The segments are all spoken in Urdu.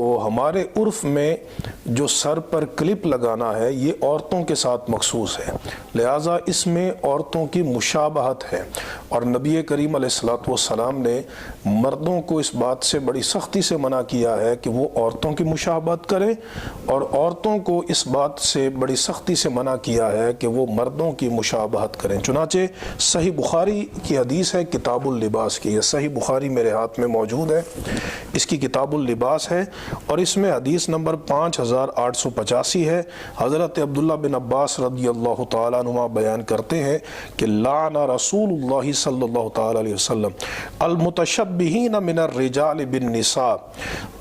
تو ہمارے عرف میں جو سر پر کلپ لگانا ہے یہ عورتوں کے ساتھ مخصوص ہے، لہٰذا اس میں عورتوں کی مشابہت ہے، اور نبی کریم علیہ الصلوۃ والسلام نے مردوں کو اس بات سے بڑی سختی سے منع کیا ہے کہ وہ عورتوں کی مشابہت کریں، اور عورتوں کو اس بات سے بڑی سختی سے منع کیا ہے کہ وہ مردوں کی مشابہت کریں۔ چنانچہ صحیح بخاری کی حدیث ہے کتاب اللباس کی، یہ صحیح بخاری میرے ہاتھ میں موجود ہے، اس کی کتاب اللباس ہے، اور اس میں حدیث نمبر 5885 ہے۔ حضرت عبداللہ بن عباس رضی اللہ تعالیٰ عنہ بیان کرتے ہیں کہ لعن رسول اللہ صلی اللہ تعالیٰ علیہ وسلم المتشبہین من الرجال بالنساء،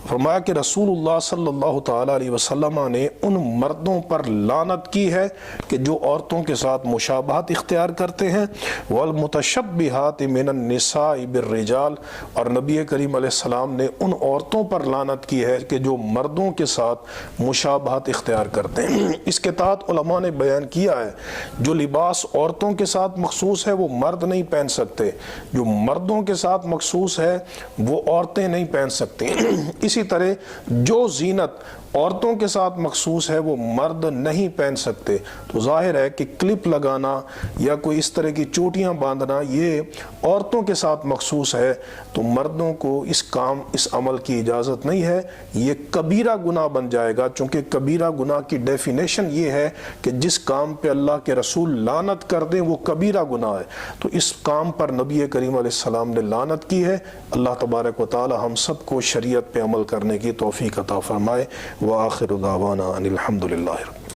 فرمایا کہ رسول اللہ صلی اللہ تعالیٰ علیہ وسلم نے ان مردوں پر لعنت کی ہے کہ جو عورتوں کے ساتھ مشابہت اختیار کرتے ہیں، والمتشبہات من النساء بالرجال، اور نبی کریم علیہ السلام نے ان عورتوں پر لعنت کی ہے کہ جو مردوں کے ساتھ مشابہت اختیار کرتے ہیں۔ اس کے تحت علماء نے بیان کیا ہے جو لباس عورتوں کے ساتھ مخصوص ہے وہ مرد نہیں پہن سکتے، جو مردوں کے ساتھ مخصوص ہے وہ عورتیں نہیں پہن سکتی۔ اسی طرح جو زینت عورتوں کے ساتھ مخصوص ہے وہ مرد نہیں پہن سکتے۔ تو ظاہر ہے کہ کلپ لگانا یا کوئی اس طرح کی چوٹیاں باندھنا یہ عورتوں کے ساتھ مخصوص ہے، تو مردوں کو اس عمل کی اجازت نہیں ہے، یہ کبیرہ گناہ بن جائے گا، چونکہ کبیرہ گناہ کی ڈیفینیشن یہ ہے کہ جس کام پہ اللہ کے رسول لعنت کر دیں وہ کبیرہ گناہ ہے، تو اس کام پر نبی کریم علیہ السلام نے لعنت کی ہے۔ اللہ تبارک و تعالی ہم سب کو شریعت پہ عمل کرنے کی توفیق عطا فرمائے۔ وآخر دعوانا ان الحمد للہ۔